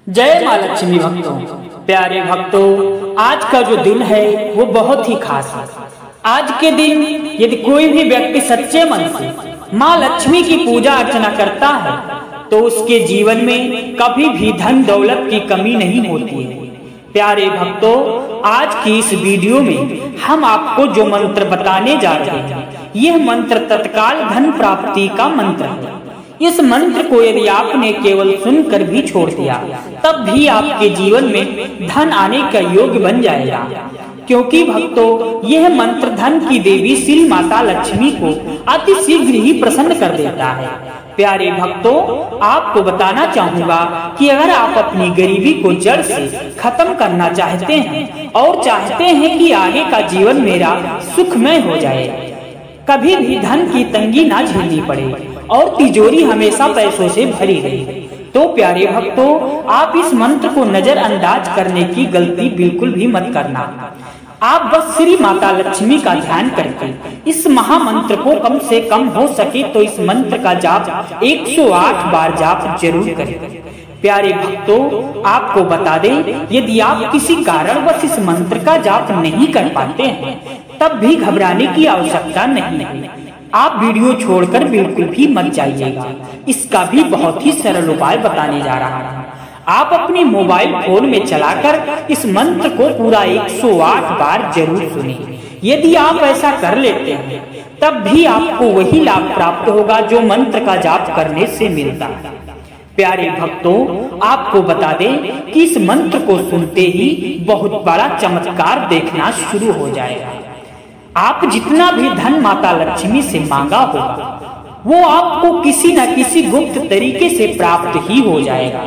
जय माँ लक्ष्मी भक्तों। प्यारे भक्तों, आज का जो दिन है वो बहुत ही खास है। आज के दिन यदि कोई भी व्यक्ति सच्चे मन से माँ लक्ष्मी की पूजा अर्चना करता है तो उसके जीवन में कभी भी धन दौलत की कमी नहीं होती है। प्यारे भक्तों, आज की इस वीडियो में हम आपको जो मंत्र बताने जा रहे हैं, यह मंत्र तत्काल धन प्राप्ति का मंत्र है। इस मंत्र को यदि आपने केवल सुनकर भी छोड़ दिया तब भी आपके जीवन में धन आने का योग बन जाएगा, क्योंकि भक्तों यह मंत्र धन की देवी श्री माता लक्ष्मी को अति शीघ्र ही प्रसन्न कर देता है। प्यारे भक्तों, आपको बताना चाहूंगा कि अगर आप अपनी गरीबी को जड़ से खत्म करना चाहते हैं और चाहते हैं कि आगे का जीवन मेरा सुखमय हो जाए, कभी भी धन की तंगी ना झेलनी पड़े और तिजोरी हमेशा पैसों से भरी रहे, तो प्यारे भक्तों आप इस मंत्र को नजरअंदाज करने की गलती बिल्कुल भी मत करना। आप बस श्री माता लक्ष्मी का ध्यान करके इस महामंत्र को कम से कम हो सके तो इस मंत्र का जाप 108 बार जाप जरूर करें। प्यारे भक्तों, आपको बता दें, यदि आप किसी कारणवश इस मंत्र का जाप नहीं कर पाते हैं तब भी घबराने की आवश्यकता नहीं है। आप वीडियो छोड़कर बिल्कुल भी मत जाइएगा। इसका भी बहुत ही सरल उपाय बताने जा रहा हूँ। आप अपने मोबाइल फोन में चलाकर इस मंत्र को पूरा 108 बार जरूर सुनिए। यदि आप ऐसा कर लेते हैं तब भी आपको वही लाभ प्राप्त होगा जो मंत्र का जाप करने से मिलता है। प्यारे भक्तों, आपको बता दें कि इस मंत्र को सुनते ही बहुत बड़ा चमत्कार देखना शुरू हो जाएगा। आप जितना भी धन माता लक्ष्मी से मांगा होगा वो आपको किसी न किसी गुप्त तरीके से प्राप्त ही हो जाएगा।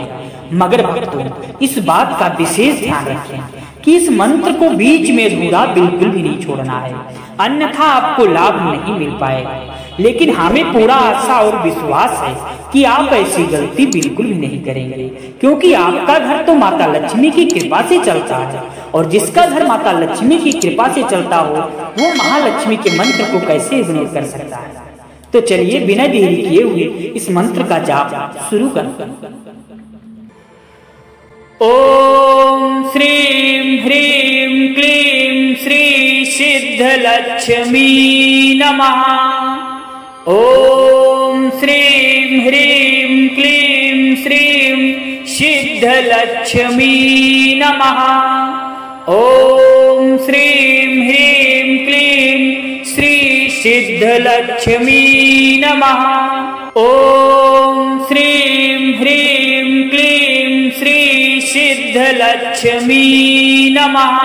मगर भक्तों, इस बात का विशेष ध्यान रखें कि इस मंत्र को बीच में अधूरा बिल्कुल भी नहीं छोड़ना है, अन्यथा आपको लाभ नहीं मिल पाएगा। लेकिन हमें पूरा आशा और विश्वास है कि आप ऐसी गलती बिल्कुल भी नहीं करेंगे, क्योंकि आपका घर तो माता लक्ष्मी की कृपा से चलता है और जिसका घर माता लक्ष्मी की कृपा से चलता हो वो महालक्ष्मी के मंत्र को कैसे इग्नोर कर सकता है। तो चलिए बिना देरी किए हुए इस मंत्र का जाप शुरू करते हैं। ओम श्रीं ह्रीं क्लीं श्री सिद्ध लक्ष्मी नमः। ओम श्रीं ह्रीं क्लीं श्रीं सिद्ध लक्ष्मी नमः। ओम श्रीं ह्रीं क्लीं श्री सिद्ध लक्ष्मी नमः। ओम श्रीं ह्रीं क्लीं श्री सिद्ध लक्ष्मी नमः।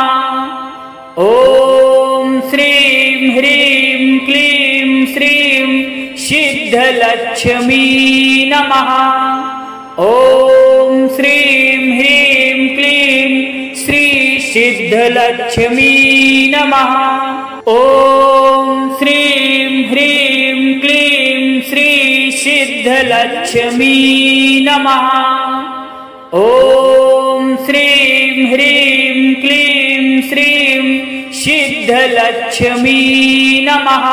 ओम श्रीं ह्रीं क्लीं श्रीं सिद्ध लक्ष्मी नमः। ओम श्रीं ह्रीं क्लीं श्री सिद्ध लक्ष्मी नमः। ओम श्रीं ह्रीं क्लीं श्री सिद्ध लक्ष्मी नमः। ओम श्रीं ह्रीं क्लीं श्रीं सिद्ध लक्ष्मी नमः।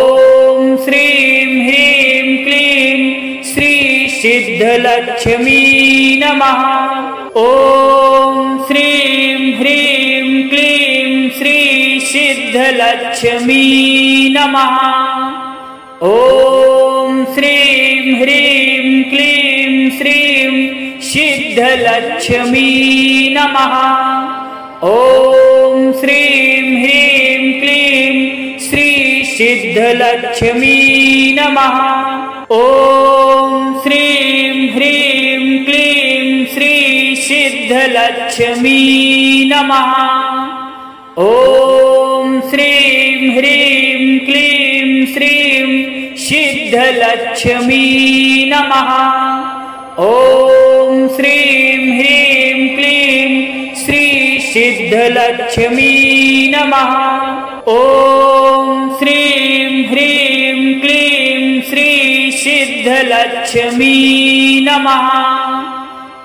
ओम श्रीं ह्रीं क्लीं श्री सिद्ध लक्ष्मी नमः। ओम श्रीं ह्रीं क्लीं श्री सिद्ध लक्ष्मी नमः। ओम श्रीं ह्रीं क्लीं श्रीं सिद्ध लक्ष्मी नमः। ओम श्रीं ह्रीं क्लीं श्री सिद्ध लक्ष्मी नमः। ओम श्रीं ह्रीं क्लीं श्री सिद्ध लक्ष्मी नमः। ओम श्रीं ह्रीं क्लीं श्रीं सिद्ध लक्ष्मी नमः। ओम श्रीं ह्रीं क्लीं श्री सिद्ध लक्ष्मी नमः। ओम श्रीं ह्रीं क्लीं श्री सिद्ध लक्ष्मी नमः।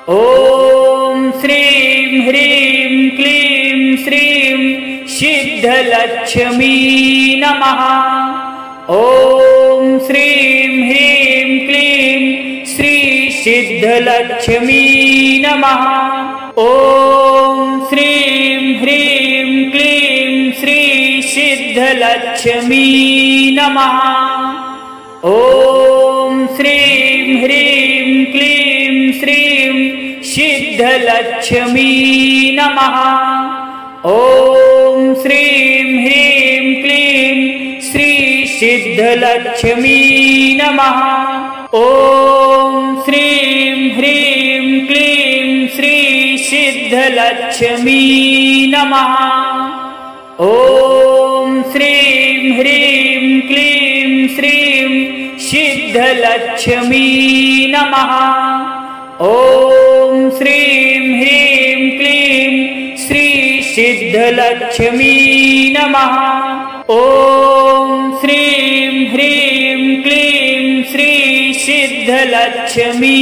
ओम श्रीं ह्रीं क्लीं श्रीं सिद्ध लक्ष्मी नमः। ओम श्रीं ह्रीं क्लीं सिद्धलक्ष्मी नमः। ॐ श्रीं ह्रीं क्लीं श्री सिद्धलक्ष्मी नमः। ॐ श्रीं ह्रीं क्लीं श्रीं सिद्धलक्ष्मी नमः। ॐ श्रीं ह्रीं क्लीं श्री सिद्धलक्ष्मी नमः। ॐ श्रीं ह्रीं क्लीं श्री सिद्धलक्ष्मी नमः। ॐ श्रीं ह्रीं क्लीं श्रीं सिद्धलक्ष्मी नमः। ॐ श्रीं ह्रीं क्लीं श्री सिद्धलक्ष्मी नमः। ॐ श्रीं ह्रीं क्लीं श्री सिद्धलक्ष्मी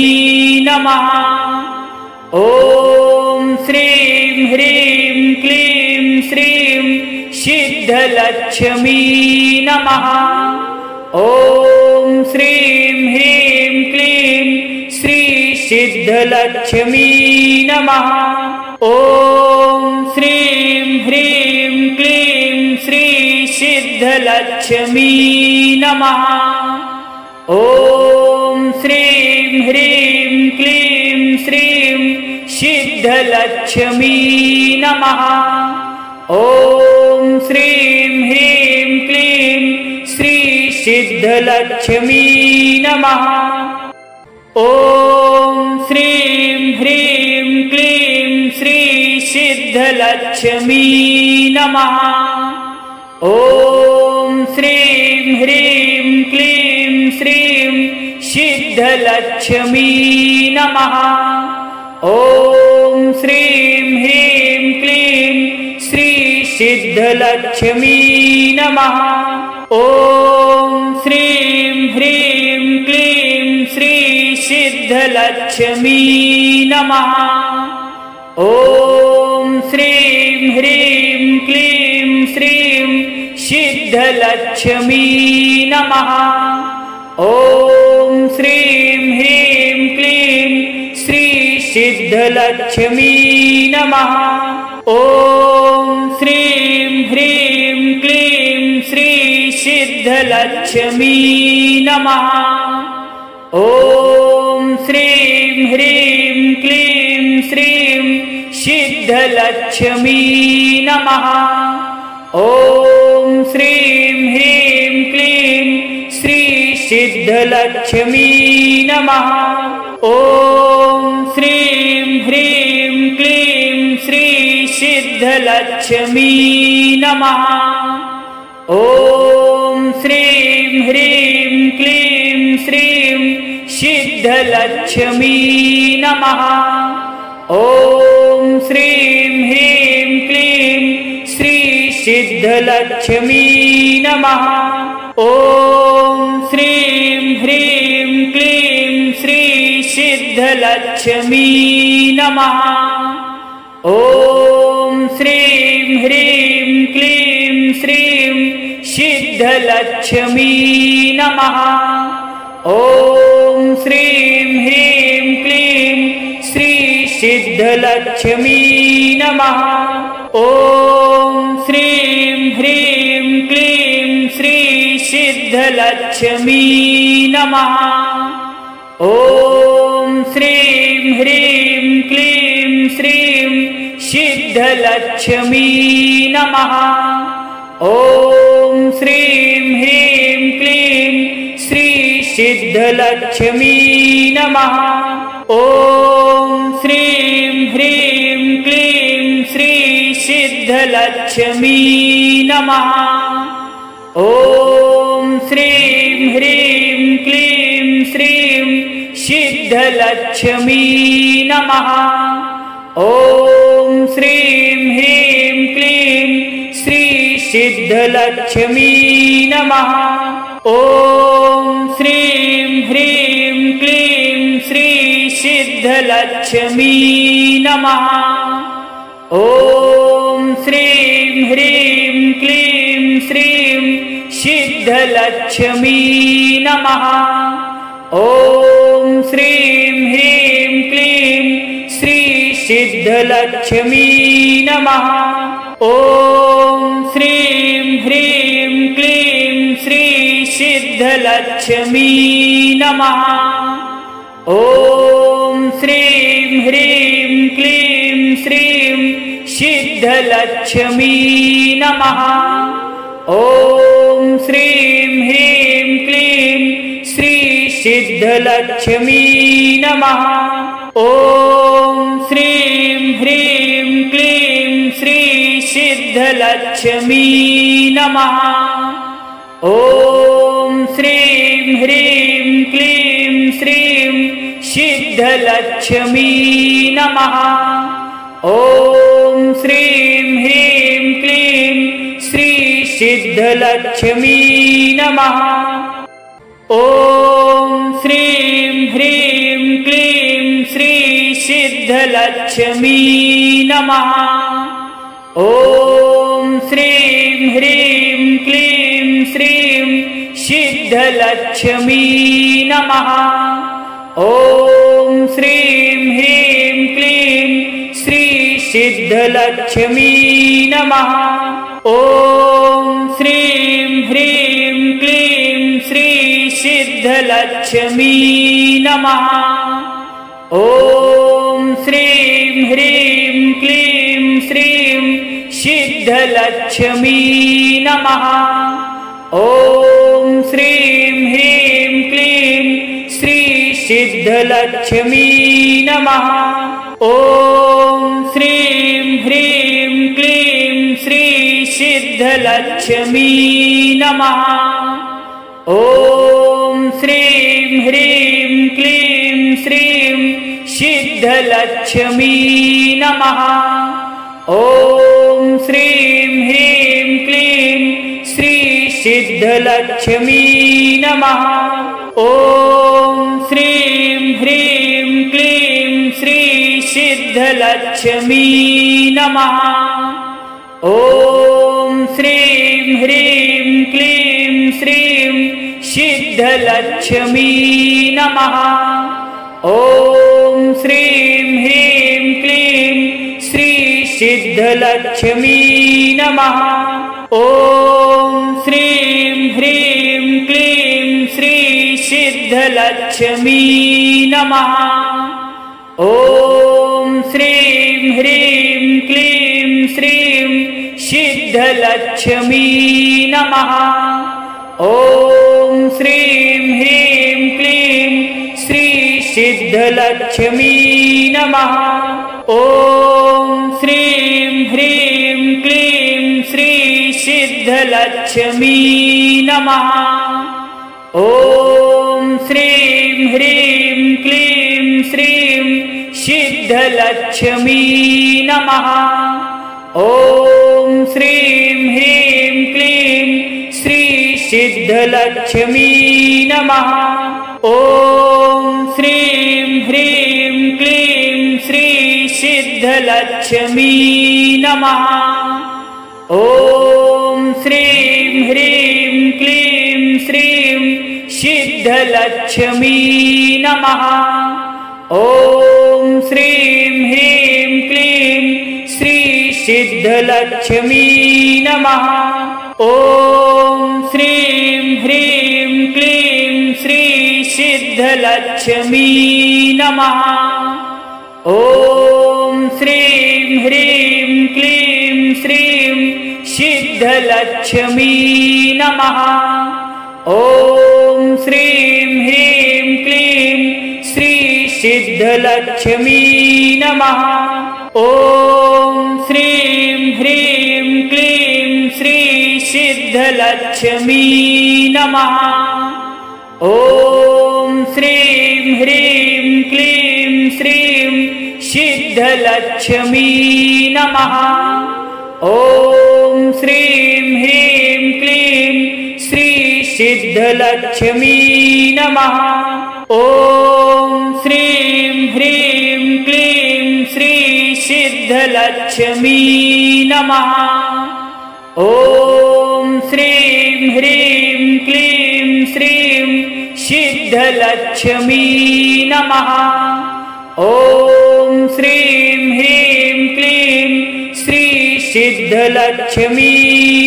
नमः। ॐ श्रीं ह्रीं क्लीं श्रीं सिद्धलक्ष्मी नमः। ॐ श्रीं ह्रीं क्लीं श्री सिद्धलक्ष्मी नमः। ॐ श्रीं ह्रीं क्लीं श्री सिद्धलक्ष्मी नमः। ॐ श्रीं ह्रीं क्लीं श्रीं सिद्धलक्ष्मी नमः। ॐ श्रीं ह्रीं क्लीं श्री सिद्धलक्ष्मी नमः। ॐ श्रीं ह्रीं क्लीं श्री सिद्धलक्ष्मी नमः। ॐ श्रीं ह्रीं क्लीं श्रीं सिद्धलक्ष्मी नमः। ॐ श्रीं ह्रीं क्लीं श्री सिद्धलक्ष्मी नमः। ॐ श्रीं ह्रीं क्लीं श्री सिद्धलक्ष्मी नमः। ॐ श्रीं ह्रीं क्लीं श्रीं सिद्धलक्ष्मी नमः। ॐ श्रीं ह्रीं क्लीं श्री सिद्धलक्ष्मी नमः। ॐ श्रीं ह्रीं क्लीं श्री सिद्धलक्ष्मी नमः। ॐ श्रीं ह्रीं क्लीं श्रीं सिद्धलक्ष्मी नमः। ॐ श्रीं ह्रीं क्लीं श्री सिद्धलक्ष्मी नमः। ॐ श्रीं ह्रीं क्लीं श्री सिद्धलक्ष्मी नमः। ॐ श्रीं ह्रीं क्लीं श्रीं सिद्धलक्ष्मी नमः। ॐ श्रीं ह्रीं क्लीं श्री सिद्धलक्ष्मी नमः। ॐ श्रीं ह्रीं क्लीं श्री सिद्धलक्ष्मी नमः। ॐ श्रीं ह्रीं क्लीं श्रीं सिद्धलक्ष्मी नमः। ॐ श्रीं ह्रीं क्लीं श्री सिद्धलक्ष्मी नमः। ॐ श्रीं ह्रीं क्लीं श्री सिद्धलक्ष्मी नमः। ॐ श्रीं ह्रीं क्लीं श्रीं सिद्धलक्ष्मी नमः। ॐ श्रीं ह्रीं क्लीं श्री सिद्धलक्ष्मी नमः। ॐ श्रीं ह्रीं क्लीं श्री सिद्धलक्ष्मी नमः। ॐ श्रीं ह्रीं क्लीं श्रीं सिद्धलक्ष्मी नमः। ॐ श्रीं ह्रीं क्लीं श्री सिद्धलक्ष्मी नमः। ॐ श्रीं ह्रीं क्लीं श्री सिद्धलक्ष्मी नमः। ॐ श्रीं ह्रीं क्लीं श्रीं सिद्धलक्ष्मी नमः। ॐ श्रीं ह्रीं क्लीं श्री सिद्धलक्ष्मी नमः। ॐ श्रीं ह्रीं क्लीं श्री सिद्धलक्ष्मी नमः। ॐ श्रीं ह्रीं क्लीं श्रीं सिद्धलक्ष्मी नमः। ॐ श्रीं ह्रीं क्लीं श्री सिद्धलक्ष्मी नमः। ॐ श्रीं ह्रीं क्लीं श्री सिद्धलक्ष्मी नमः। ॐ श्रीं ह्रीं क्लीं श्रीं सिद्धलक्ष्मी नमः। ॐ श्रीं ह्रीं क्लीं श्री सिद्धलक्ष्मी नमः। ॐ श्रीं ह्रीं क्लीं श्री सिद्धलक्ष्मी नमः। ॐ श्रीं ह्रीं क्लीं श्रीं सिद्धलक्ष्मी नमः। ॐ श्रीं ह्रीं क्लीं श्री सिद्धलक्ष्मी नमः। ॐ श्रीं ह्रीं क्लीं श्री सिद्धलक्ष्मी नमः। ॐ श्रीं ह्रीं क्लीं श्रीं सिद्धलक्ष्मी नमः। ॐ श्रीं ह्रीं क्लीं श्री सिद्धलक्ष्मी नमः। ॐ श्रीं ह्रीं क्लीं श्री सिद्धलक्ष्मी नमः। ॐ श्रीं ह्रीं क्लीं श्रीं सिद्धलक्ष्मी नमः। ॐ श्रीं ह्रीं क्लीं श्री सिद्धलक्ष्मी नमः। ॐ श्रीं ह्रीं क्लीं श्री सिद्धलक्ष्मी नमः। ॐ श्रीं ह्रीं क्लीं श्रीं सिद्धलक्ष्मी नमः। ॐ श्रीं ह्रीं क्लीं श्री सिद्धलक्ष्मी नमः। ॐ श्रीं ह्रीं क्लीं श्री सिद्धलक्ष्मी नमः। ॐ श्रीं ह्रीं क्लीं श्रीं सिद्धलक्ष्मी नमः। ॐ श्रीं ह्रीं क्लीं श्री सिद्धलक्ष्मी नमः। ॐ श्रीं ह्रीं क्लीं श्री सिद्धलक्ष्मी नमः। ॐ श्रीं ह्रीं क्लीं श्रीं सिद्धलक्ष्मी नमः। ॐ श्रीं ह्रीं क्लीं श्री सिद्धलक्ष्मी नमः। ॐ श्रीं ह्रीं क्लीं श्री सिद्धलक्ष्मी नमः। ॐ श्रीं ह्रीं क्लीं श्रीं सिद्धलक्ष्मी नमः। ॐ श्रीं ह्रीं क्लीं श्री सिद्धलक्ष्मी नमः। ॐ श्रीं ह्रीं क्लीं श्री सिद्धलक्ष्मी नमः। ॐ श्रीं ह्रीं क्लीं श्रीं सिद्धलक्ष्मी नमः। ॐ श्रीं ह्रीं क्लीं श्री सिद्धलक्ष्मी नमः। ॐ श्रीं ह्रीं क्लीं श्री सिद्धलक्ष्मी नमः। ॐ श्रीं ह्रीं क्लीं श्रीं सिद्धलक्ष्मी नमः। ॐ श्रीं ह्रीं क्लीं श्री सिद्धलक्ष्मी नमः। ॐ श्रीं ह्रीं क्लीं श्री सिद्धलक्ष्मी नमः। ॐ श्रीं ह्रीं क्लीं श्रीं सिद्धलक्ष्मी नमः। ॐ श्रीं ह्रीं क्लीं श्री सिद्धलक्ष्मी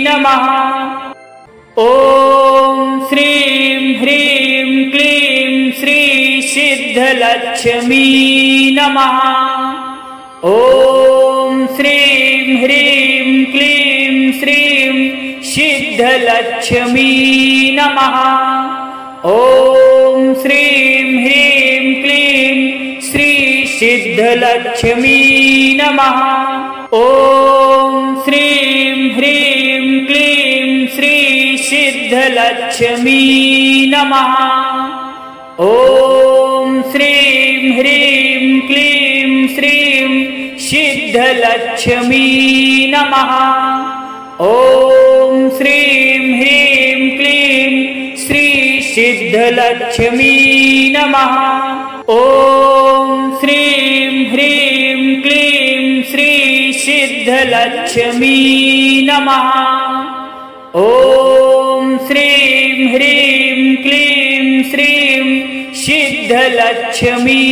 नमः। ॐ श्रीं ह्रीं क्लीं श्री सिद्धलक्ष्मी नमः। ॐ श्रीं ह्रीं क्लीं श्रीं सिद्धलक्ष्मी नमः। ॐ श्रीं ह्रीं क्लीं श्री सिद्धलक्ष्मी नमः। ॐ श्रीं ह्रीं क्लीं श्री सिद्धलक्ष्मी नमः। ॐ श्रीं ह्रीं क्लीं श्रीं सिद्धलक्ष्मी नमः। ॐ श्रीं ह्रीं क्लीं श्री सिद्धलक्ष्मी नमः। ॐ श्रीं ह्रीं क्लीं श्री सिद्धलक्ष्मी नमः। ॐ श्रीं ह्रीं क्लीं श्रीं सिद्धलक्ष्मी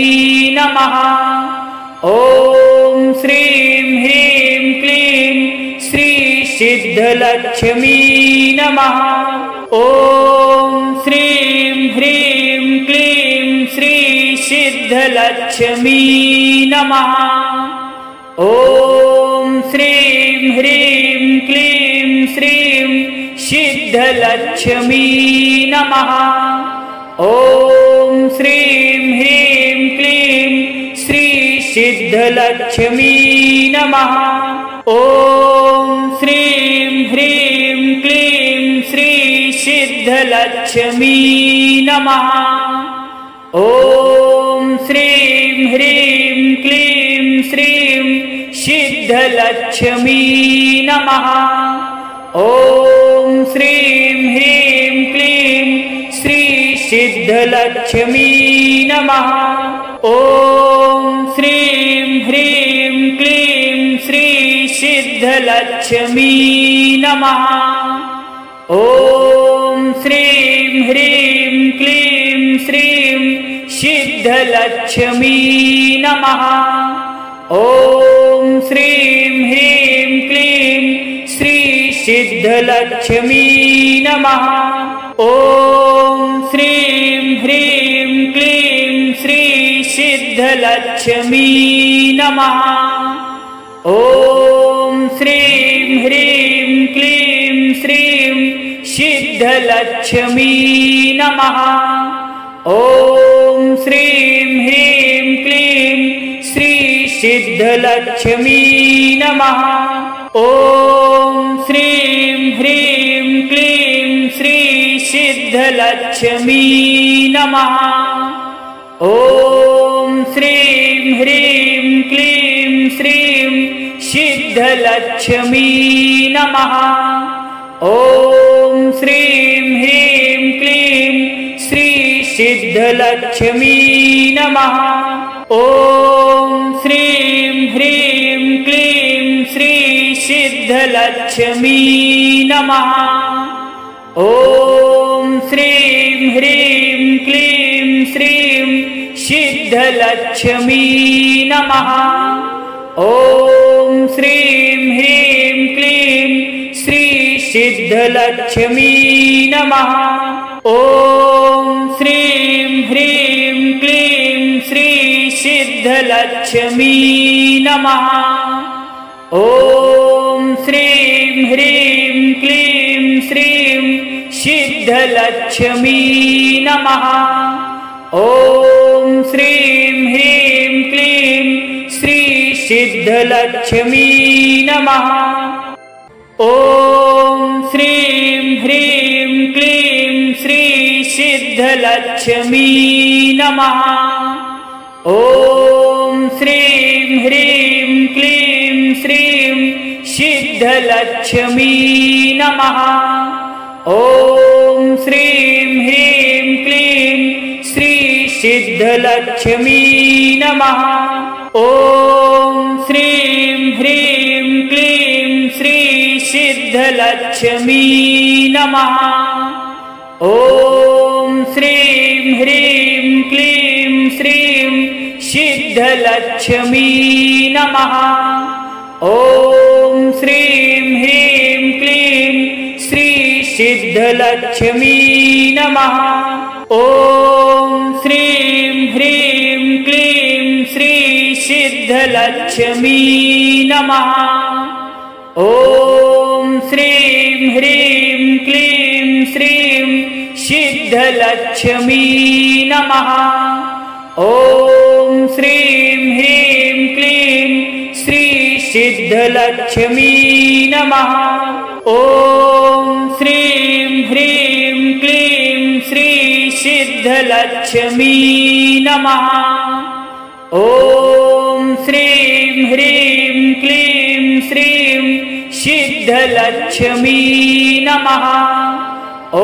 नमः। ॐ श्रीं ह्रीं क्लीं श्री सिद्धलक्ष्मी नमः। ॐ श्रीं ह्रीं क्लीं श्री सिद्धलक्ष्मी नमः। ॐ श्रीं ह्रीं क्लीं श्रीं सिद्धलक्ष्मी नमः। ॐ श्रीं ह्रीं क्लीं श्री सिद्धलक्ष्मी नमः। ॐ श्रीं ह्रीं क्लीं श्री सिद्धलक्ष्मी नमः। ॐ श्रीं ह्रीं क्लीं श्रीं सिद्धलक्ष्मी नमः। ॐ श्रीं ह्रीं क्लीं श्री सिद्धलक्ष्मी नमः। ॐ श्रीं ह्रीं क्लीं श्री सिद्धलक्ष्मी नमः। ॐ श्रीं ह्रीं क्लीं श्रीं सिद्धलक्ष्मी नमः। ॐ श्रीं ह्रीं क्लीं श्री सिद्धलक्ष्मी नमः। ॐ श्रीं ह्रीं क्लीं श्री सिद्धलक्ष्मी नमः। ॐ श्रीं ह्रीं क्लीं श्रीं सिद्धलक्ष्मी नमः। ॐ श्रीं ह्रीं क्लीं श्री सिद्धलक्ष्मी नमः। ॐ श्रीं ह्रीं क्लीं श्री सिद्धलक्ष्मी नमः। ॐ श्रीं ह्रीं क्लीं श्रीं सिद्धलक्ष्मी नमः। ॐ श्रीं ह्रीं क्लीं श्री सिद्धलक्ष्मी नमः। ॐ श्रीं ह्रीं क्लीं श्री सिद्धलक्ष्मी नमः। ॐ श्रीं ह्रीं क्लीं श्रीं सिद्धलक्ष्मी नमः। ॐ श्रीं ह्रीं क्लीं श्री सिद्धलक्ष्मी नमः। ॐ श्रीं ह्रीं क्लीं श्री सिद्धलक्ष्मी नमः। ॐ श्रीं ह्रीं क्लीं श्रीं सिद्धलक्ष्मी नमः। ॐ श्रीं ह्रीं क्लीं श्री सिद्धलक्ष्मी नमः। ॐ श्रीं ह्रीं क्लीं श्री सिद्धलक्ष्मी नमः। ॐ श्रीं ह्रीं क्लीं श्रीं सिद्धलक्ष्मी नमः। ॐ श्रीं ह्रीं क्लीं श्री सिद्धलक्ष्मी नमः। ॐ श्रीं ह्रीं क्लीं श्री सिद्धलक्ष्मी नमः। ॐ श्रीं ह्रीं क्लीं श्रीं सिद्धलक्ष्मी नमः। ॐ श्रीं ह्रीं क्लीं श्री सिद्धलक्ष्मी नमः। ॐ श्रीं ह्रीं क्लीं श्री सिद्धलक्ष्मी नमः। ॐ श्रीं ह्रीं क्लीं श्रीं सिद्धलक्ष्मी नमः। ॐ श्रीं ह्रीं क्लीं श्री सिद्धलक्ष्मी नमः। ॐ श्रीं ह्रीं क्लीं श्री सिद्धलक्ष्मी नमः। ॐ श्रीं ह्रीं क्लीं श्रीं सिद्धलक्ष्मी नमः। ॐ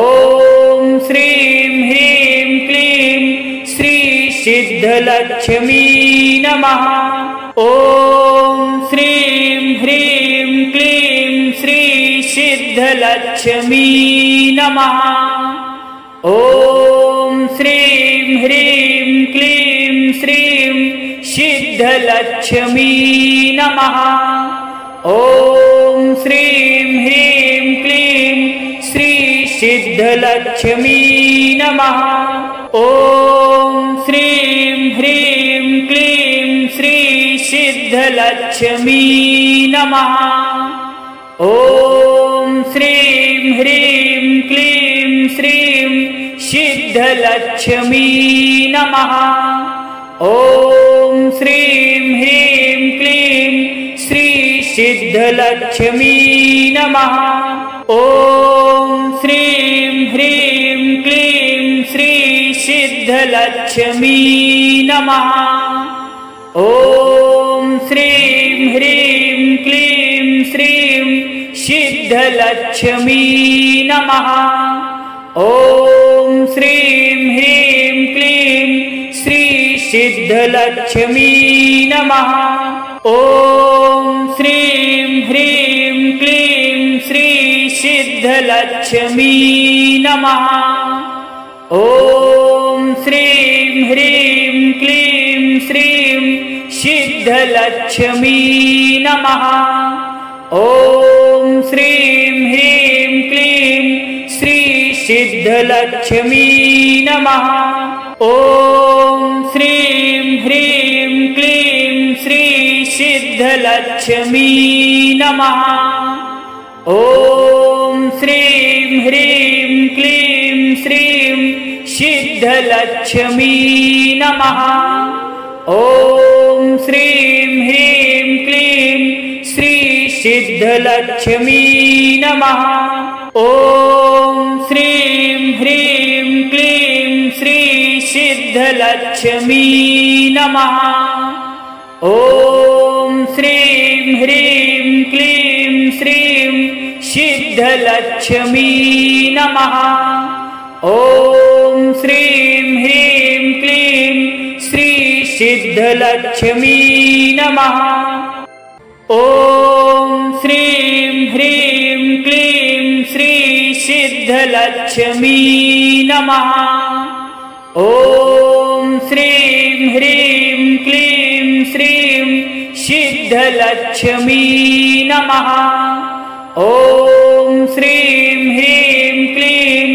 श्रीं ह्रीं क्लीं श्री सिद्धलक्ष्मी नमः। ॐ श्रीं ह्रीं क्लीं श्री सिद्धलक्ष्मी नमः। ॐ श्रीं ह्रीं क्लीं श्रीं सिद्धलक्ष्मी नमः। ॐ श्रीं ह्रीं क्लीं श्री सिद्धलक्ष्मी नमः। ॐ श्रीं ह्रीं क्लीं श्री सिद्धलक्ष्मी नमः। ॐ श्रीं ह्रीं क्लीं श्रीं सिद्धलक्ष्मी नमः। ॐ श्रीं ह्रीं क्लीं श्री सिद्धलक्ष्मी नमः। ॐ श्रीं ह्रीं क्लीं श्री सिद्धलक्ष्मी नमः। ॐ श्रीं ह्रीं क्लीं श्रीं सिद्धलक्ष्मी नमः। ॐ श्रीं ह्रीं क्लीं श्री सिद्धलक्ष्मी नमः। ॐ श्रीं ह्रीं क्लीं श्री सिद्धलक्ष्मी नमः। ॐ श्रीं ह्रीं क्लीं श्रीं सिद्धलक्ष्मी नमः। ॐ श्रीं ह्रीं क्लीं श्री सिद्धलक्ष्मी नमः। ॐ श्रीं ह्रीं क्लीं श्री सिद्धलक्ष्मी नमः। ॐ श्रीं ह्रीं क्लीं श्रीं सिद्धलक्ष्मी नमः। ॐ श्रीं ह्रीं क्लीं श्री सिद्धलक्ष्मी नमः। ॐ श्रीं ह्रीं क्लीं श्री सिद्धलक्ष्मी नमः। ॐ श्रीं ह्रीं क्लीं श्रीं सिद्धलक्ष्मी नमः। ॐ श्रीं ह्रीं क्लीं श्री सिद्धलक्ष्मी नमः। ॐ श्रीं ह्रीं क्लीं श्री सिद्धलक्ष्मी नमः। ॐ श्रीं ह्रीं क्लीं श्रीं सिद्धलक्ष्मी नमः। ॐ श्रीं ह्रीं क्लीं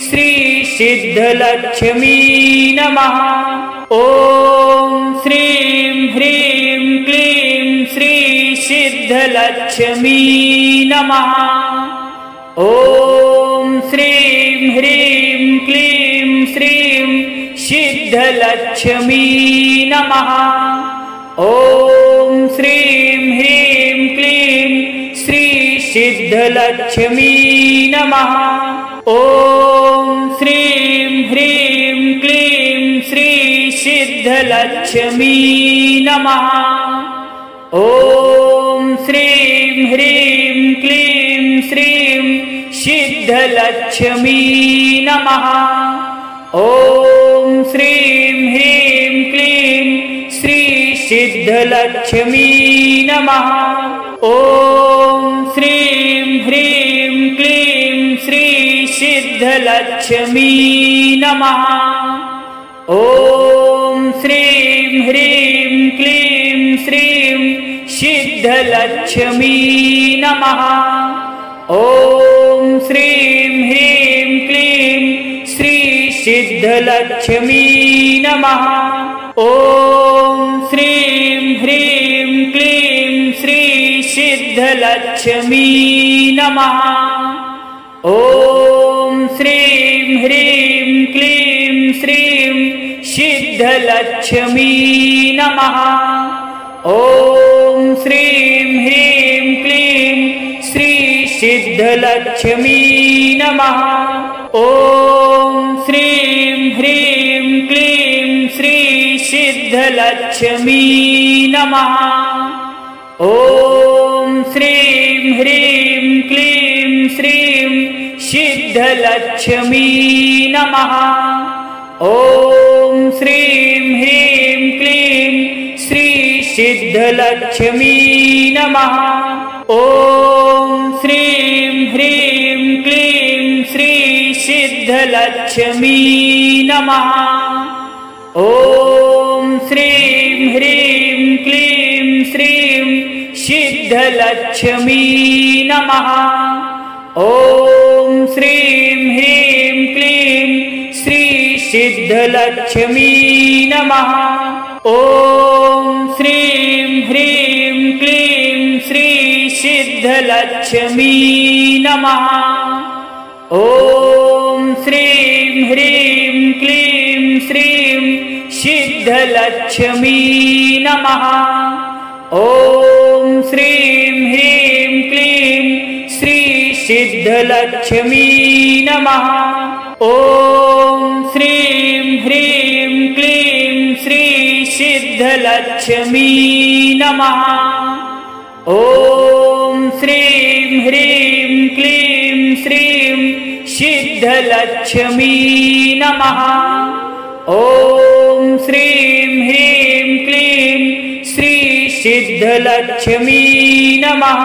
श्री सिद्धलक्ष्मी नमः। ॐ श्रीं ह्रीं क्लीं श्री सिद्धलक्ष्मी नमः। ॐ श्रीं ह्रीं क्लीं श्रीं सिद्धलक्ष्मी नमः। ॐ श्रीं ह्रीं क्लीं श्री सिद्धलक्ष्मी नमः। ॐ श्रीं ह्रीं क्लीं श्री सिद्धलक्ष्मी नमः। ॐ श्रीं ह्रीं क्लीं श्रीं सिद्धलक्ष्मी नमः। ॐ श्रीं ह्रीं क्लीं श्री सिद्धलक्ष्मी नमः। ॐ श्रीं ह्रीं क्लीं श्री सिद्धलक्ष्मी नमः। ॐ श्रीं ह्रीं क्लीं श्रीं सिद्धलक्ष्मी नमः। ॐ श्रीं ह्रीं क्लीं श्री सिद्धलक्ष्मी नमः। ॐ श्रीं ह्रीं क्लीं श्री सिद्धलक्ष्मी नमः। ॐ श्रीं ह्रीं क्लीं श्रीं सिद्धलक्ष्मी नमः। ॐ श्रीं ह्रीं क्लीं श्री सिद्धलक्ष्मी नमः। ॐ श्रीं ह्रीं क्लीं श्री सिद्धलक्ष्मी नमः। ॐ श्रीं ह्रीं क्लीं श्रीं सिद्धलक्ष्मी नमः। ॐ श्रीं ह्रीं क्लीं श्री सिद्धलक्ष्मी नमः। ॐ श्रीं ह्रीं क्लीं श्री सिद्धलक्ष्मी नमः। ॐ श्रीं ह्रीं क्लीं श्रीं सिद्धलक्ष्मी नमः। ॐ श्रीं ह्रीं क्लीं श्री सिद्धलक्ष्मी नमः। ॐ श्रीं ह्रीं क्लीं श्री सिद्धलक्ष्मी नमः। ॐ श्रीं ह्रीं क्लीं श्रीं सिद्धलक्ष्मी नमः। ॐ श्रीं ह्रीं क्लीं श्री सिद्धलक्ष्मी नमः। ॐ श्रीं ह्रीं क्लीं श्री सिद्धलक्ष्मी नमः। ॐ श्रीं ह्रीं क्लीं श्रीं सिद्धलक्ष्मी नमः। ॐ श्रीं ह्रीं क्लीं श्री सिद्धलक्ष्मी नमः।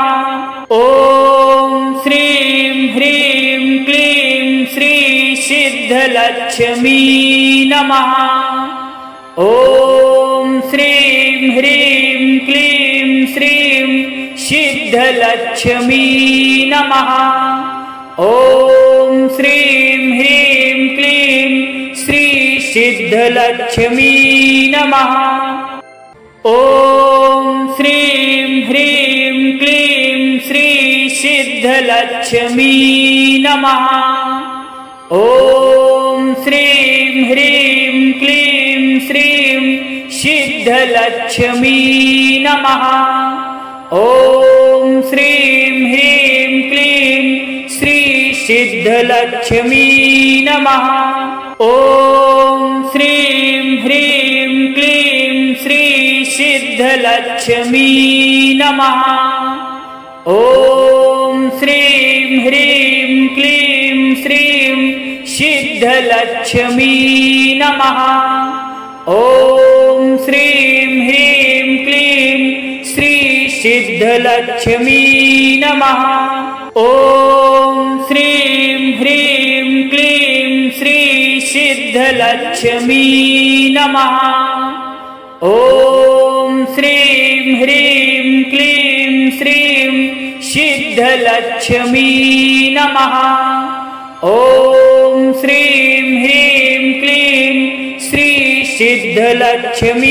ॐ श्रीं ह्रीं क्लीं श्री सिद्धलक्ष्मी नमः। ॐ श्रीं ह्रीं क्लीं श्रीं सिद्धलक्ष्मी नमः। ॐ श्रीं ह्रीं क्लीं श्री सिद्धलक्ष्मी नमः। ॐ श्रीं ह्रीं क्लीं श्री सिद्धलक्ष्मी नमः। ॐ श्रीं ह्रीं क्लीं श्रीं सिद्धलक्ष्मी नमः। ॐ श्रीं ह्रीं क्लीं श्री सिद्धलक्ष्मी नमः। ॐ श्रीं ह्रीं क्लीं श्री सिद्धलक्ष्मी नमः। ॐ श्रीं ह्रीं क्लीं श्रीं सिद्धलक्ष्मी नमः। ॐ श्रीं ह्रीं क्लीं श्री सिद्धलक्ष्मी नमः। ॐ श्रीं ह्रीं क्लीं श्री सिद्धलक्ष्मी नमः। ॐ श्रीं ह्रीं क्लीं श्रीं सिद्धलक्ष्मी नमः। ॐ श्रीं ह्रीं क्लीं श्री सिद्धलक्ष्मी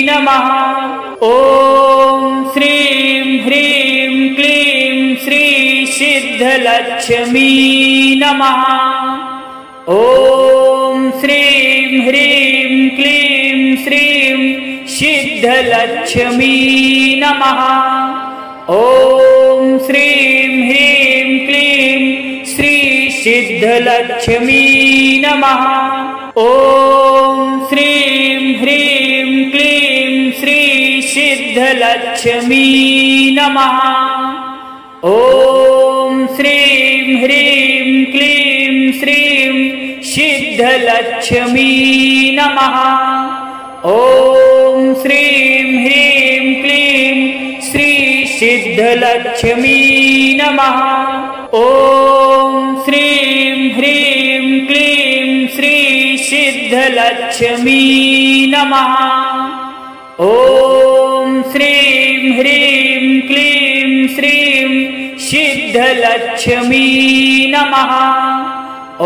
नमः। ॐ श्रीं ह्रीं क्लीं श्री सिद्धलक्ष्मी नमः। ॐ श्रीं ह्रीं क्लीं श्रीं सिद्धलक्ष्मी नमः। ॐ श्रीं ह्रीं क्लीं श्री सिद्धलक्ष्मी नमः। ॐ श्रीं ह्रीं क्लीं श्री सिद्धलक्ष्मी नमः। ॐ श्रीं ह्रीं क्लीं श्रीं सिद्धलक्ष्मी नमः। ॐ श्रीं ह्रीं क्लीं श्री सिद्धलक्ष्मी नमः। ॐ श्रीं ह्रीं क्लीं श्री सिद्धलक्ष्मी सिद्धलक्ष्मी नमः। ॐ श्रीं ह्रीं क्लीं श्रीं सिद्धलक्ष्मी नमः। ॐ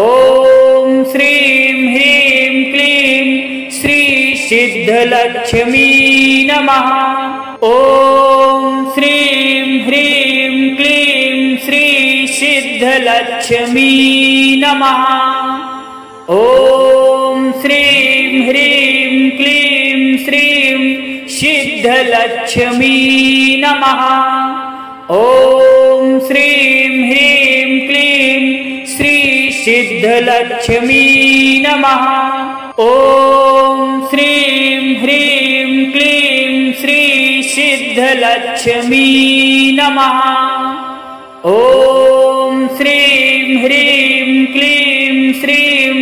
श्रीं ह्रीं क्लीं श्री सिद्धलक्ष्मी नमः। ॐ श्रीं ह्रीं क्लीं श्री सिद्धलक्ष्मी नमः। ॐ श्रीं ह्रीं क्लीं श्रीं सिद्धलक्ष्मी नमः। ॐ श्रीं ह्रीं क्लीं श्री सिद्धलक्ष्मी नमः। ॐ श्रीं ह्रीं क्लीं श्री सिद्धलक्ष्मी नमः। ॐ श्रीं ह्रीं क्लीं श्रीं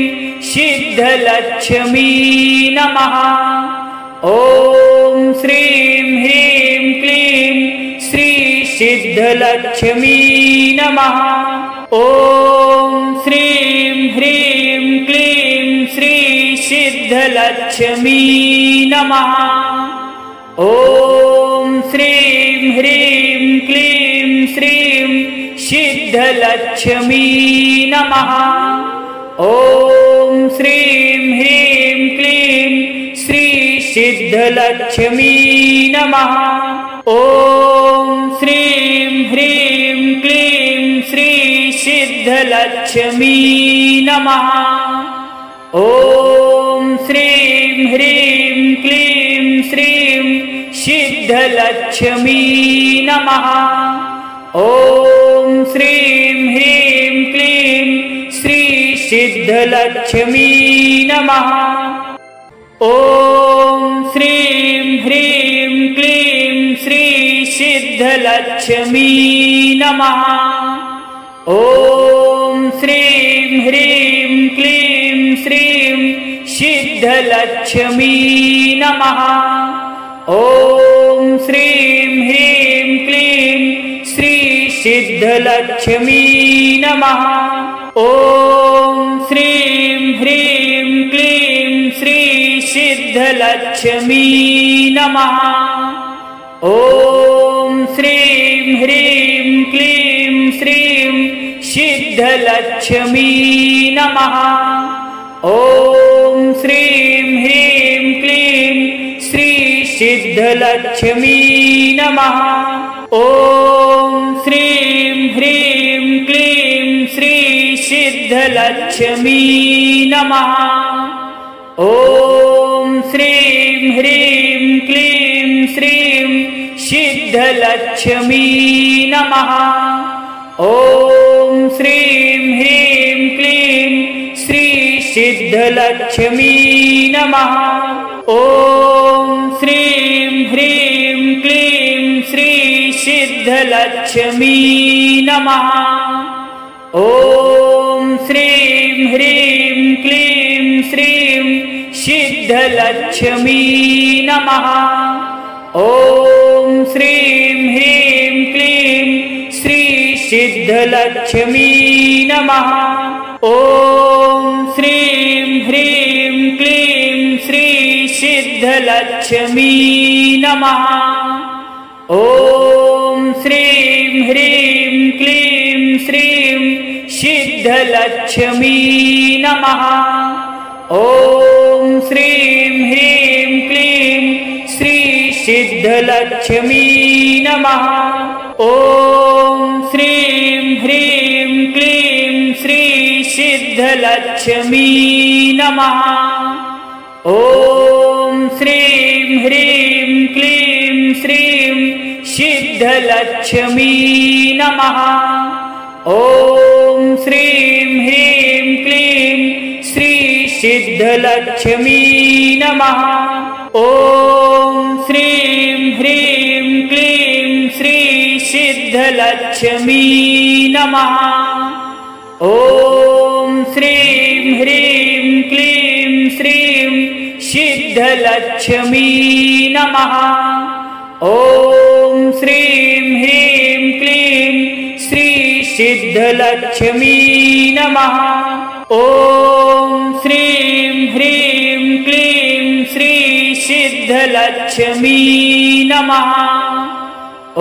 सिद्धलक्ष्मी नमः। ॐ श्रीं ह्रीं क्लीं श्री सिद्धलक्ष्मी नमः। ॐ श्रीं ह्रीं क्लीं श्री सिद्धलक्ष्मी नमः। ॐ श्रीं ह्रीं क्लीं श्रीं सिद्धलक्ष्मी नमः। ॐ श्रीं ह्रीं क्लीं श्री सिद्धलक्ष्मी नमः। ॐ श्रीं ह्रीं क्लीं श्री सिद्धलक्ष्मी नमः। ॐ श्रीं ह्रीं क्लीं श्रीं सिद्धलक्ष्मी नमः। ॐ श्रीं ह्रीं क्लीं श्री सिद्धलक्ष्मी नमः। ॐ श्रीं ह्रीं क्लीं श्री सिद्धलक्ष्मी नमः। ॐ श्रीं ह्रीं क्लीं श्रीं सिद्धलक्ष्मी नमः। ॐ श्रीं ह्रीं क्लीं श्री सिद्धलक्ष्मी नमः। ॐ श्रीं ह्रीं क्लीं श्री सिद्धलक्ष्मी नमः। ॐ श्रीं ह्रीं क्लीं श्रीं सिद्धलक्ष्मी नमः। ॐ श्रीं ह्रीं क्लीं श्री सिद्धलक्ष्मी नमः। ॐ श्रीं ह्रीं क्लीं श्री सिद्धलक्ष्मी नमः। ॐ श्रीं ह्रीं क्लीं श्रीं सिद्धलक्ष्मी नमः। ॐ श्रीं ह्रीं क्लीं श्री सिद्धलक्ष्मी नमः। ॐ श्रीं ह्रीं क्लीं श्री सिद्धलक्ष्मी नमः। ॐ श्रीं ह्रीं क्लीं श्रीं सिद्धलक्ष्मी नमः। ॐ श्रीं ह्रीं क्लीं श्री सिद्धलक्ष्मी नमः। ॐ श्रीं ह्रीं क्लीं श्री सिद्धलक्ष्मी नमः। ॐ श्रीं ह्रीं क्लीं श्रीं सिद्धलक्ष्मी नमः। ॐ श्रीं ह्रीं क्लीं श्री सिद्धलक्ष्मी नमः। ॐ श्रीं ह्रीं क्लीं श्री सिद्धलक्ष्मी नमः। ॐ श्रीं ह्रीं क्लीं श्रीं सिद्धलक्ष्मी नमः। ॐ श्रीं ह्रीं क्लीं श्री सिद्धलक्ष्मी नमः। ॐ श्रीं ह्रीं क्लीं श्री सिद्धलक्ष्मी नमः। ॐ श्रीं ह्रीं क्लीं श्रीं सिद्धलक्ष्मी नमः। ॐ श्रीं ह्रीं क्लीं श्री सिद्धलक्ष्मी नमः। ॐ श्रीं ह्रीं सिद्धलक्ष्मी नमः। ॐ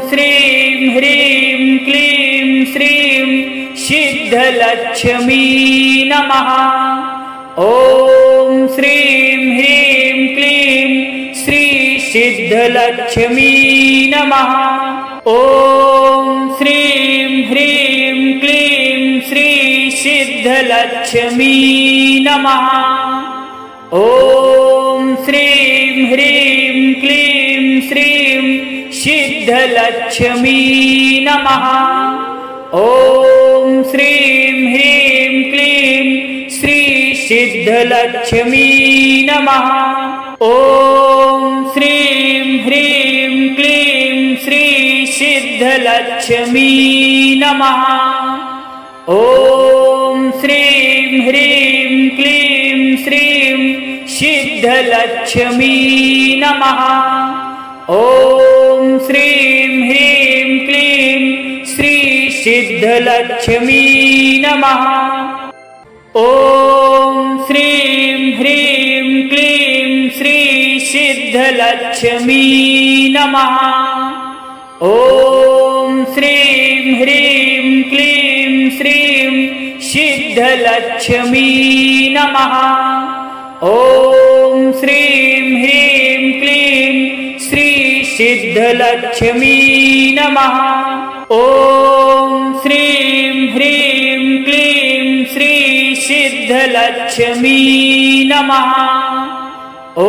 श्रीं ह्रीं क्लीं श्रीं सिद्धलक्ष्मी नमः। ॐ श्रीं ह्रीं क्लीं श्री सिद्धलक्ष्मी नमः। ॐ श्रीं ह्रीं क्लीं श्री सिद्धलक्ष्मी नमः। ॐ श्रीं ह्रीं क्लीं श्रीं सिद्धलक्ष्मी नमः। ॐ श्रीं ह्रीं क्लीं श्री सिद्धलक्ष्मी नमः। ॐ श्रीं ह्रीं क्लीं श्री सिद्धलक्ष्मी नमः। ॐ श्रीं ह्रीं क्लीं श्रीं सिद्धलक्ष्मी नमः। ॐ श्रीं ह्रीं क्लीं श्री सिद्धलक्ष्मी नमः। ॐ श्रीं ह्रीं क्लीं श्री सिद्धलक्ष्मी नमः। ॐ श्रीं ह्रीं क्लीं श्रीं सिद्धलक्ष्मी नमः। ॐ श्रीं ह्रीं क्लीं श्री सिद्धलक्ष्मी नमः। ॐ श्रीं ह्रीं क्लीं श्री सिद्धलक्ष्मी नमः। ॐ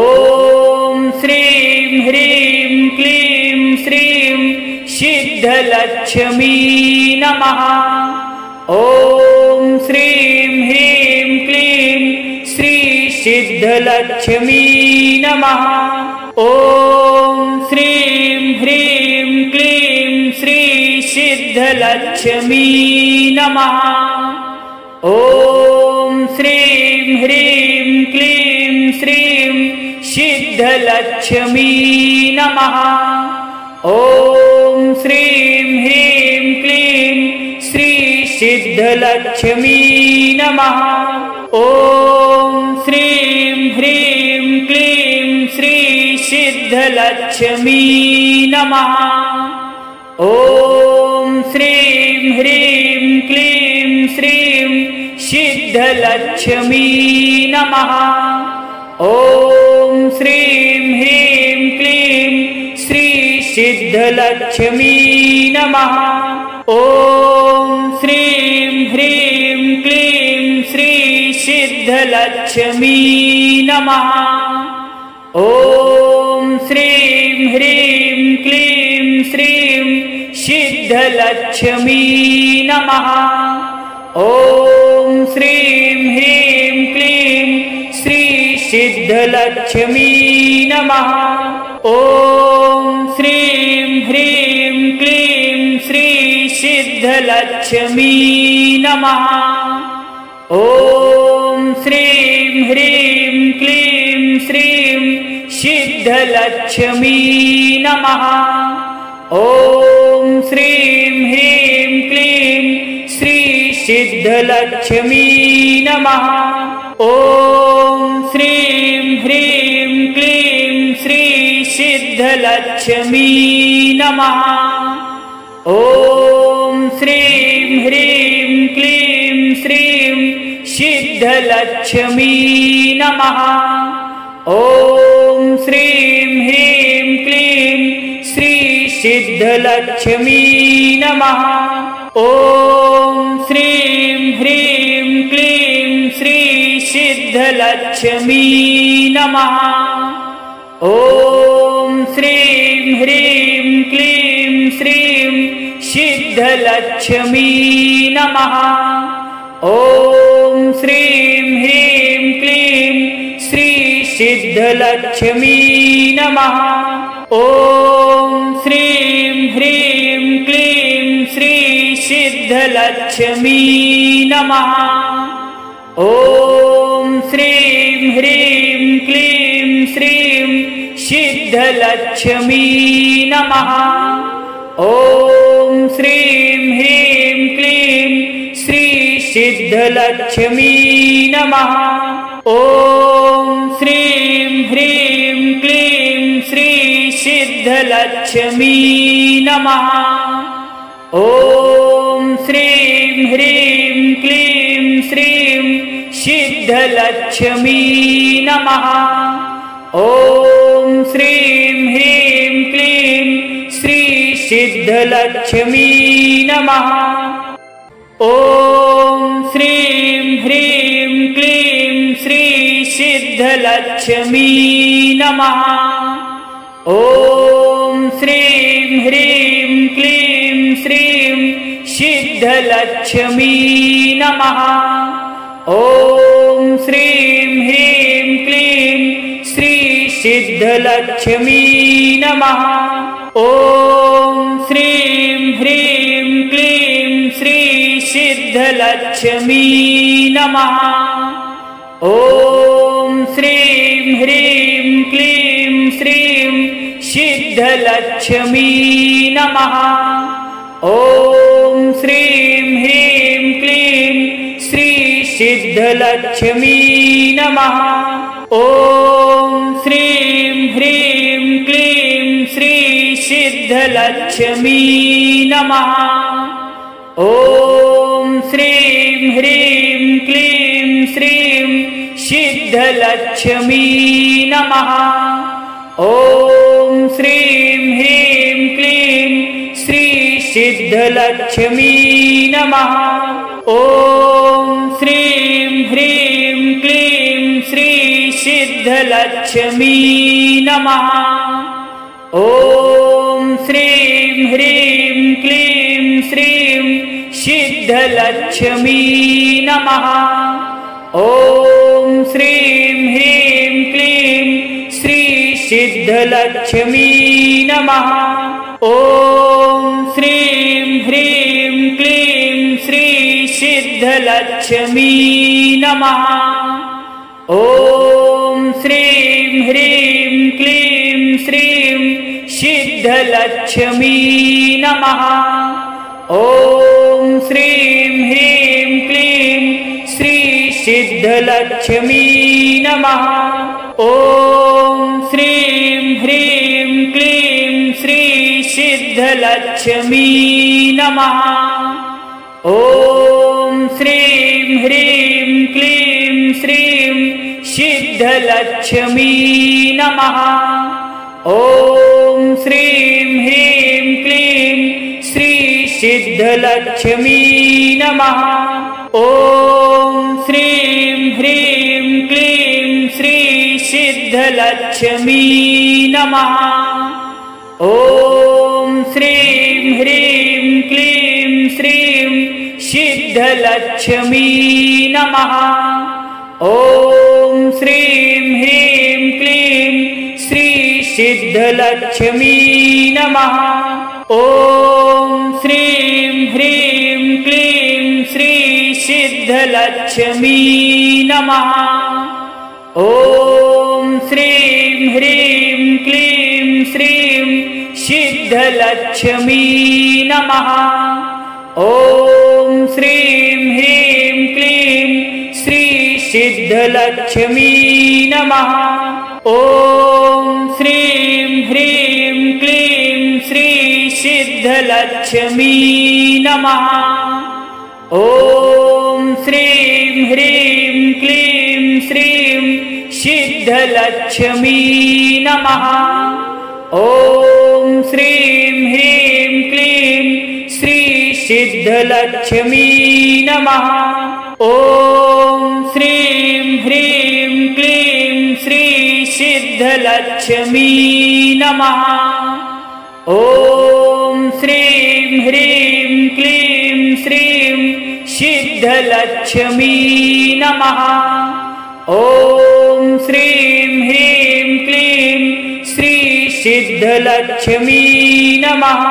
श्रीं ह्रीं क्लीं श्रीं सिद्धलक्ष्मी नमः। ॐ श्रीं ह्रीं क्लीं श्री सिद्धलक्ष्मी नमः। ॐ श्रीं ह्रीं क्लीं श्री सिद्धलक्ष्मी नमः। ॐ श्रीं ह्रीं क्लीं श्रीं सिद्धलक्ष्मी नमः। ॐ श्रीं ह्रीं क्लीं श्री सिद्धलक्ष्मी नमः। ॐ श्रीं ह्रीं क्लीं श्री सिद्धलक्ष्मी नमः। ॐ श्रीं ह्रीं क्लीं श्रीं सिद्धलक्ष्मी नमः। ॐ श्रीं ह्रीं क्लीं श्री सिद्धलक्ष्मी नमः। ॐ श्रीं ह्रीं क्लीं श्री सिद्धलक्ष्मी नमः। ॐ श्रीं ह्रीं क्लीं श्रीं सिद्धलक्ष्मी नमः। ॐ श्रीं ह्रीं क्लीं श्री सिद्धलक्ष्मी नमः। ॐ श्रीं ह्रीं क्लीं श्री सिद्धलक्ष्मी नमः। ॐ श्रीं ह्रीं क्लीं श्रीं सिद्धलक्ष्मी नमः। ॐ श्रीं ह्रीं क्लीं श्री सिद्धलक्ष्मी नमः। ॐ श्रीं ह्रीं क्लीं श्री सिद्धलक्ष्मी नमः। ॐ श्रीं ह्रीं क्लीं श्रीं सिद्धलक्ष्मी नमः। ॐ श्रीं ह्रीं क्लीं श्री सिद्धलक्ष्मी नमः। ॐ श्रीं ह्रीं क्लीं श्री सिद्धलक्ष्मी नमः। ॐ श्रीं ह्रीं क्लीं श्रीं सिद्धलक्ष्मी नमः। ॐ श्रीं ह्रीं क्लीं श्री सिद्धलक्ष्मी नमः। ॐ श्रीं ह्रीं क्लीं श्री सिद्धलक्ष्मी नमः। ॐ श्रीं ह्रीं क्लीं श्रीं सिद्धलक्ष्मी नमः। ॐ श्रीं ह्रीं क्लीं श्री सिद्धलक्ष्मी नमः। ॐ श्रीं ह्रीं क्लीं सिद्धलक्ष्मी नमः। ॐ श्रीं ह्रीं क्लीं श्रीं सिद्धलक्ष्मी नमः। ॐ श्रीं ह्रीं क्लीं श्री सिद्धलक्ष्मी नमः। ॐ श्रीं ह्रीं क्लीं श्री सिद्धलक्ष्मी नमः। ॐ श्रीं ह्रीं क्लीं श्रीं सिद्धलक्ष्मी नमः। ॐ श्रीं ह्रीं क्लीं श्री सिद्धलक्ष्मी नमः। ॐ श्रीं ह्रीं क्लीं श्री सिद्धलक्ष्मी नमः। ॐ श्रीं ह्रीं क्लीं श्रीं सिद्धलक्ष्मी नमः। ॐ श्रीं ह्रीं क्लीं श्री सिद्धलक्ष्मी नमः। ॐ श्रीं ह्रीं क्लीं श्री सिद्धलक्ष्मी नमः। ॐ श्रीं ह्रीं क्लीं श्रीं सिद्धलक्ष्मी नमः। ॐ श्रीं ह्रीं क्लीं श्री सिद्धलक्ष्मी नमः। ॐ श्रीं ह्रीं क्लीं श्री सिद्धलक्ष्मी नमः। ॐ श्रीं ह्रीं क्लीं श्रीं सिद्धलक्ष्मी नमः। ॐ श्रीं ह्रीं क्लीं श्री सिद्धलक्ष्मी नमः। ॐ श्रीं ह्रीं क्लीं श्री सिद्धलक्ष्मी नमः। ॐ श्रीं ह्रीं क्लीं श्रीं सिद्धलक्ष्मी नमः। ॐ श्रीं ह्रीं क्लीं श्री सिद्धलक्ष्मी नमः। ॐ श्रीं ह्रीं क्लीं श्री सिद्धलक्ष्मी नमः। ॐ श्रीं ह्रीं क्लीं श्रीं सिद्धलक्ष्मी नमः। ॐ श्रीं ह्रीं क्लीं श्री सिद्धलक्ष्मी नमः। ॐ श्रीं ह्रीं क्लीं श्री सिद्धलक्ष्मी नमः। ॐ श्रीं ह्रीं क्लीं श्रीं सिद्धलक्ष्मी नमः। ॐ श्रीं ह्रीं क्लीं श्री सिद्धलक्ष्मी नमः। ॐ श्रीं ह्रीं क्लीं श्री सिद्धलक्ष्मी नमः। ॐ श्रीं ह्रीं क्लीं श्रीं सिद्धलक्ष्मी नमः। ॐ श्रीं ह्रीं क्लीं श्री सिद्धलक्ष्मी नमः। ॐ श्रीं ह्रीं क्लीं श्री सिद्धलक्ष्मी नमः। ॐ श्रीं ह्रीं क्लीं श्रीं सिद्धलक्ष्मी नमः। ॐ श्रीं ह्रीं क्लीं श्री सिद्धलक्ष्मी नमः। ॐ श्रीं ह्रीं क्लीं श्री सिद्धलक्ष्मी नमः। ॐ श्रीं ह्रीं क्लीं श्रीं सिद्धलक्ष्मी नमः। ॐ श्रीं ह्रीं क्लीं श्री सिद्धलक्ष्मी नमः।